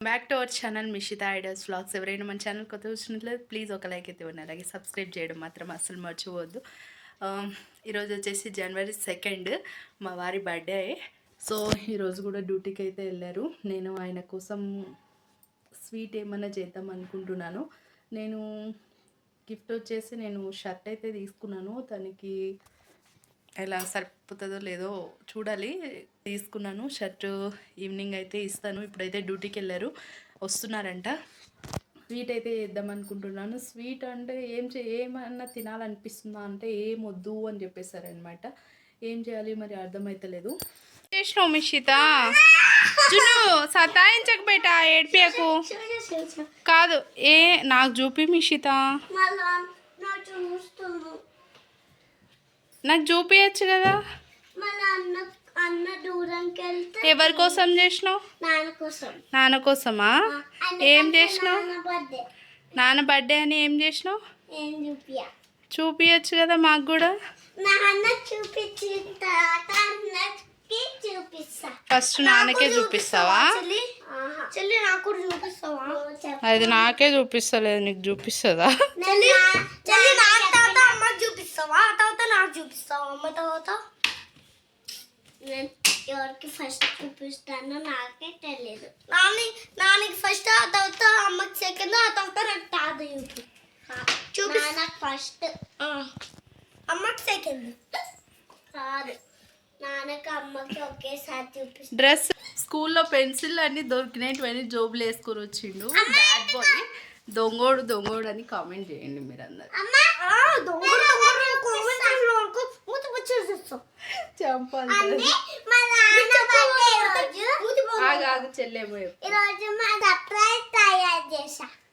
Back to our channel Mishita ideas vlogs. ఎవరైనా మన channel కొత్త వచ్చినట్లయితే ప్లీజ్ ఒక లైక్ అయితే ఇవ్వండి, అలాగే సబ్స్క్రైబ్ చేయడం మాత్రం అస్సలు మర్చిపోవద్దు. ఈరోజు వచ్చేసి January 2 మా వారి బర్త్డే. సో ఈరోజు కూడా డ్యూటీకి అయితే వెళ్ళారు. నేను ఆయన కోసం స్వీట్ ఏమైనా చేద్దాం అనుకుంటున్నాను. నేను గిఫ్ట్ వచ్చేసి నేను షర్ట్ అయితే తీసుకున్నాను. తనకి ఎలా సరిపోతుందో లేదో చూడాలి. తీసుకున్నాను షర్ట్, ఈవినింగ్ అయితే ఇస్తాను. ఇప్పుడైతే డ్యూటీకి వెళ్ళారు, వస్తున్నారంట. స్వీట్ అయితే చేద్దాం అనుకుంటున్నాను. స్వీట్ అంటే ఏమన్నా తినాలనిపిస్తుందా అంటే ఏం వద్దు అని చెప్పేశారనమాట. ఏం చేయాలి మరి అర్థమైతలేదు. చేసినావు మిషిత, జును సతాయించక బేట, ఏడ్పియకు కాదు. నాకు చూపి మిషిత, నాకు చూపించచ్చు కదా. ఎవరి కోసం చేసినావు? నాన్న కోసమా? ఏం చేసినావు? నాన్న బర్త్డే అని ఏం చేసినావు? చూపించచ్చు కదా మాకు కూడా. ఫస్ట్ నాన్నకే చూపిస్తావా? అది నాకే చూపిస్తలేదు, నీకు చూపిస్తుందా? నాకు చూపిస్తావా? అమ్మ తర్వాత నేను ఎవరికి ఫస్ట్ చూపిస్తానో నాకే తెలియదు. నాన్నకి ఫస్ట్, ఆ తర్వాత అమ్మకి సెకండ్, ఆ తర్వాత నాకు తాత చూపిస్తా. ఫస్ట్ అమ్మకి సెకండ్ కాదు, నాన్నకి అమ్మకి ఒకేసారి చూపిస్తా. డ్రెస్ స్కూల్లో పెన్సిల్ అన్ని దొరికినవి జోబులు వేసుకొని వచ్చిండు. బ్యాడ్ బాయ్, దొంగోడు అని కామెంట్ చేయండి మీరు అందరు.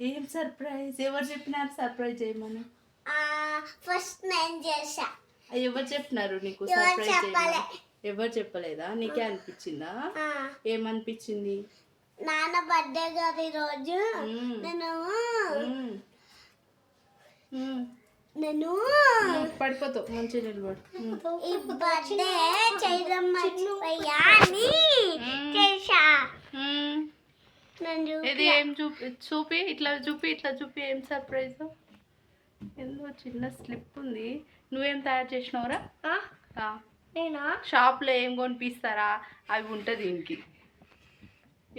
ఏం సర్ప్రైజ్? ఎవరు చెప్పినారు సర్ప్రైజ్ చేయమని? ఫస్ట్ నేను చేసా. ఎవరు చెప్పినారు నీకు సర్ప్రైజ్ చేయమని? ఎవరు చెప్పలేదా? నీకే అనిపించిందా? ఏమనిపించింది? నాన్న బర్త్డే గారు ఈరోజు నేను పడిపోతావు, మంచిగా నిలబడు. ఈ బర్త్డే చేయడం మర్చిపోయా అని చేసా. ఇది ఏం చూపి ఇట్లా చూపి ఏం సర్ప్రైజ్? ఎందుకు చిన్న స్లిప్ ఉంది. నువ్వేం తయారు చేసినావురా? నేనా? షాప్లో ఏం కొనిపిస్తారా అవి ఉంటుంది దీనికి.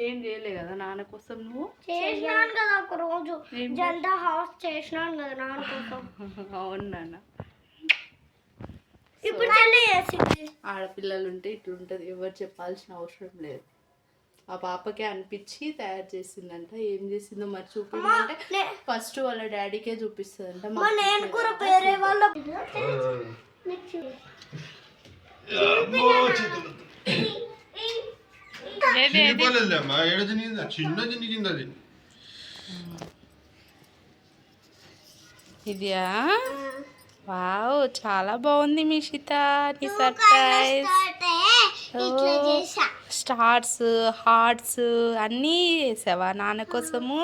ఏం చేయలే కదా నాన్న కోసం? నువ్వు చేసినాను కదా ఒక రోజు, జెండా హౌస్ చేసినాను కదా నాన్న కోసం. అవును నాన్న. ఇప్పుడు ఆడపిల్లలు ఉంటే ఇట్లుంటది, ఎవరు చెప్పాల్సిన అవసరం లేదు. ఆ పాపకే అనిపించి తయారు చేసిందంట. ఏం చేసిందో మరి చూపించమంటే ఫస్ట్ వాళ్ళ డాడీకే చూపిస్తుందంట. నేను కూడా వేరే వాళ్ళ ఇదియా? వావ్, చాలా బాగుంది మిషిత నీ సర్ప్రైజ్. స్టార్స్, హార్ట్స్ అన్నీ వేసావా నాన్న కోసము?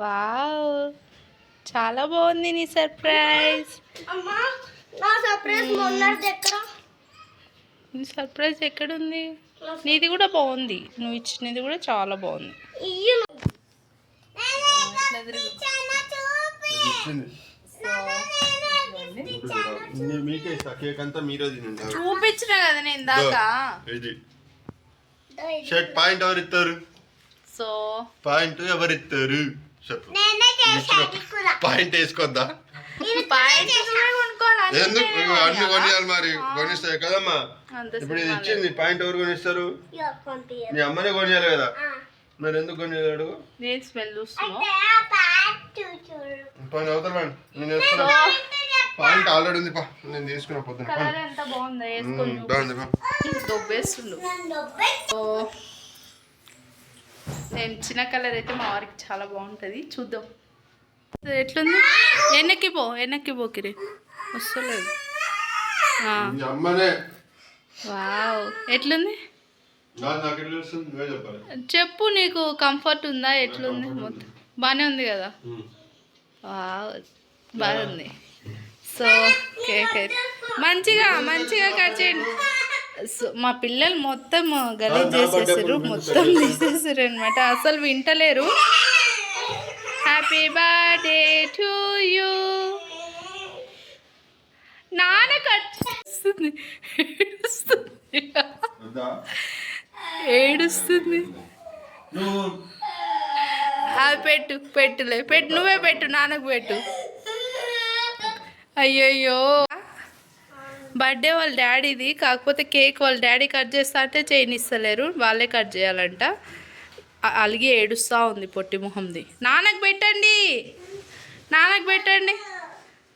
వావ్, చాలా బాగుంది నీ సర్ప్రైజ్. నీ సర్ప్రైజ్ ఎక్కడుంది? నీది కూడా బాగుంది, నువ్వు ఇచ్చినది కూడా చాలా బాగుంది. చూపించిన కదా నేను దాకా. షర్ట్ పాయింట్ ఎవరు ఇస్తారు? సో పాయింట్ ఎవరు ఇస్తారు? పాయింట్ వేసుకోద్దా? ఎందుకు అన్ని కొనియాలి మరి? కొనిస్తాయి కదమ్మా. ఇప్పుడు ఇది ఇచ్చింది పాయింట్ ఎవరు కొనిస్తారు? మీ అమ్మనే కొనియాలి కదా, మరి ఎందుకు కొనియాడు? నేను స్మెల్ చూస్తున్నా. అవతల నేను వేసుకున్నా పాయింట్ ఆల్రెడీ ఉంది. నేను తీసుకున్నా పొద్దున. ఎంత బాగుంది. నేను చిన్న కలర్ అయితే మా వారికి చాలా బాగుంటుంది. చూద్దాం ఎట్లుంది. వెనక్కి పోకిరి వస్తలేదు. వావ్, ఎట్లుంది చెప్పు. నీకు కంఫర్ట్ ఉందా? ఎట్లుంది? మొత్తం బాగానే ఉంది కదా. వావ్, బాగుంది. సో కేక్ అయితే మంచిగా కట్ చేయండి. సో మా పిల్లలు మొత్తం గలీజ్ చేసేసారు, మొత్తం తీసేసారు అనమాట. అసలు వింటలేరు. Happy birthday to you. నాన్న కట్టిస్తుంది, ఏడుస్తుంది. పెట్టు పెట్టులే, పెట్టు, నువ్వే పెట్టు, నాన్నకు పెట్టు. అయ్యయ్యో, బర్త్డే వాళ్ళ డాడీది, కాకపోతే కేక్ వాళ్ళ డాడీ కట్ చేస్తా అంటే చేయనిస్తలేరు, వాళ్ళే కట్ చేయాలంట. అలిగి ఏడుస్తూ ఉంది పొట్టి మొహంది. నాన్నకు పెట్టండి, నాన్నకు పెట్టండి,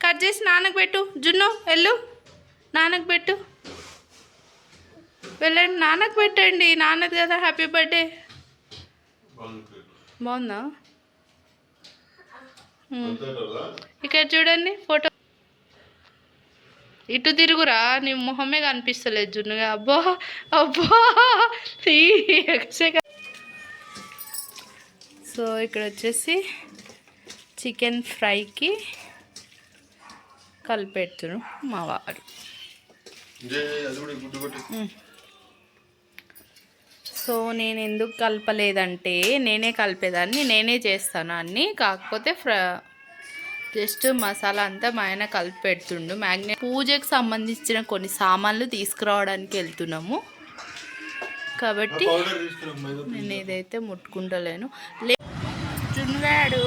కట్ చేసి నాన్నకు పెట్టు. జున్ను వెళ్ళు, నాన్నకు పెట్టు, వెళ్ళండి, నాన్నకు పెట్టండి. నాన్నది కదా హ్యాపీ బర్త్డే. బాగుందా? ఇక్కడ చూడండి ఫోటో. ఇటు తిరుగురా, నీ మొహమే కనిపిస్తలేదు జున్నుగా. అబ్బా అబ్బా. సో ఇక్కడ వచ్చేసి చికెన్ ఫ్రైకి కలిపెడుతును మా వారు. సో నేను ఎందుకు కలపలేదంటే, నేనే కలిపేదాన్ని, నేనే చేస్తాను అన్నీ. కాకపోతే జస్ట్ మసాలా అంతా మా ఆయన కలిపి పెడుతుండు. పూజకు సంబంధించిన కొన్ని సామాన్లు తీసుకురావడానికి వెళ్తున్నాము కాబట్టి నేను ఇదైతే ముట్టుకుంటలేను. జున్నుగాడు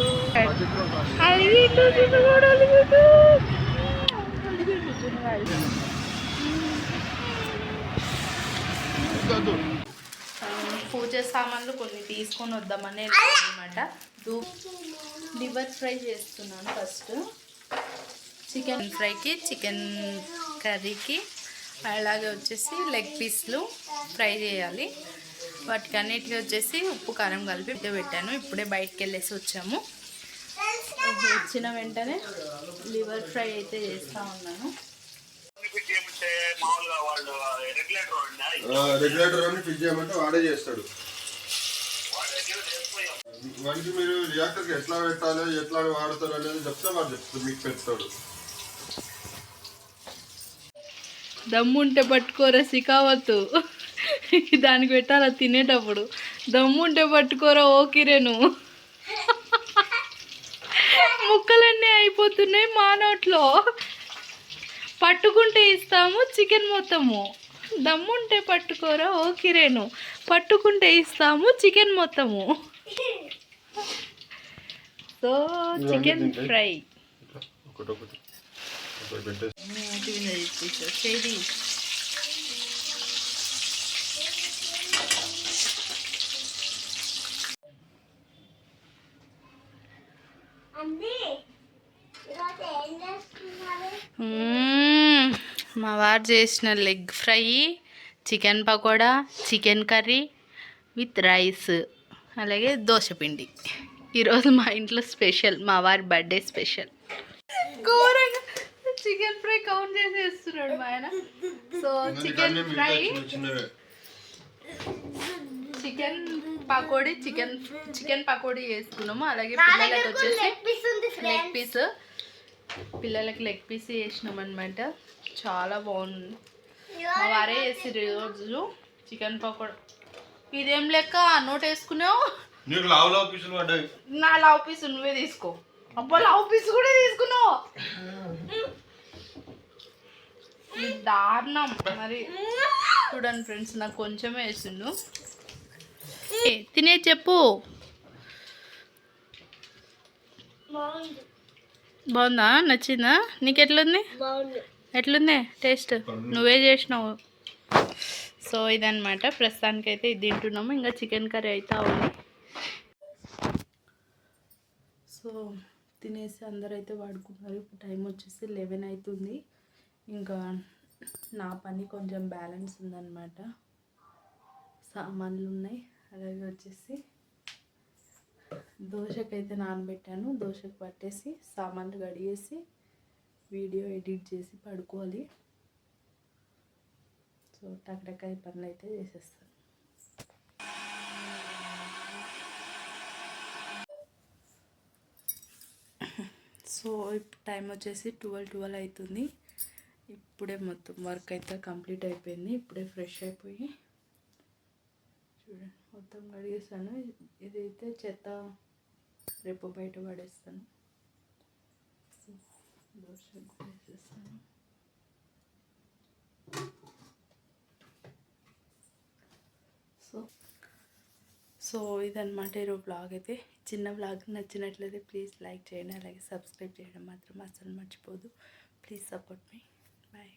పూజ సామాన్లు కొన్ని తీసుకొని వద్దామని అనమాట. లివర్ ఫ్రై చేస్తున్నాను ఫస్ట్. చికెన్ ఫ్రైకి, చికెన్ కర్రీకి, అలాగే వచ్చేసి లెగ్ పీస్లు ఫ్రై చేయాలి. వాటికి అన్నిటికీ వచ్చేసి ఉప్పు కారం కలిపి పెట్టాను. ఇప్పుడే బయటకు వెళ్ళేసి వచ్చాము. వచ్చిన వెంటనే లివర్ ఫ్రై అయితే చేస్తూ ఉన్నాను. రెగ్యులేటర్ అని ఫిక్స్ చేయమంటే వాడే చేస్తాడు. వాడికి మీరు రియాక్టర్కి ఎట్లా పెట్టాలి, ఎట్లా వాడతారు అనేది చెప్తే వాడు చెప్తాడు, మీకు పెడతాడు. దమ్ముంటే పట్టుకోరా సికావత్తు, దానికి పెట్టాలా తినేటప్పుడు. దమ్ముంటే పట్టుకోరా ఓకిరేను. ముక్కలన్నీ అయిపోతున్నాయి మా నోట్లో. పట్టుకుంటే ఇస్తాము చికెన్ మొత్తము. దమ్ముంటే పట్టుకోరా ఓకిరేను, పట్టుకుంటే ఇస్తాము చికెన్ మొత్తము. సో చికెన్ ఫ్రై చేది. మా వారు చేసిన leg fry, chicken pakoda, chicken curry with rice, అలాగే దోశపిండి. ఈరోజు మా ఇంట్లో స్పెషల్, మా వారి బర్త్డే స్పెషల్. ఘోరంగా చికెన్ ఫ్రై కౌంట్ చేసి వేస్తున్నాడు మా ఆయన. So chicken fry, chicken pakodi, chicken pakodi వేసుకున్నాము. అలాగే పిల్లలకి వచ్చేసి లెగ్ పీస్, పిల్లలకి లెగ్ పీస్ వేసినాం అనమాట. చాలా బాగుంది. మా వారే వేసిర్రు ఈరోజు చికెన్ పకోడా. ఇదేం లెక్క నోట్ వేసుకున్నావు? నా లావ్ పీస్ నువ్వే తీసుకో. అబ్బా, లావ్ పీస్ కూడా తీసుకున్నావు, దారుణం. మరి చూడండి ఫ్రెండ్స్, నాకు కొంచెమే వేసిండు. తినే చెప్పు. బాగుందా? నచ్చిందా? నీకు ఎట్లుంది? ఎట్లుంది టేస్ట్? నువ్వే చేసినావు. సో ఇదన్నమాట, ప్రస్తుతానికైతే ఇది తింటున్నాము. ఇంకా చికెన్ కర్రీ అయితే ఉంది. సో తినేసి అందరూ అయితే వాడుకుంటున్నారు. ఇప్పుడు టైం వచ్చేసి 11 అవుతుంది. ఇంకా నా పని కొంచెం బ్యాలెన్స్ ఉందన్నమాట. సామాన్లు ఉన్నాయి. అలాగే వచ్చేసి దోశకైతే నానబెట్టాను. దోశకు పట్టేసి సామాన్లు కడిగేసి వీడియో ఎడిట్ చేసి పడుకోవాలి. సో టక్టకాయ పనులు అయితే చేసేస్తాను. సో ఇప్పుడు టైం వచ్చేసి 12 అవుతుంది. ఇప్పుడే మొత్తం వర్క్ అయితే కంప్లీట్ అయిపోయింది. ఇప్పుడే ఫ్రెష్ అయిపోయి చూడండి మొత్తం కడిగేస్తాను. ఇదైతే చెత్త రేపు బయట పడేస్తాను. దోశ వేసేస్తాను. సో ఇదన్నమాట ఈరోజు బ్లాగ్ అయితే. చిన్న బ్లాగ్ నచ్చినట్లయితే ప్లీజ్ లైక్ చేయండి, అలాగే సబ్స్క్రైబ్ చేయడం మాత్రం అసలు మర్చిపోదు. Please support me. బాయ్.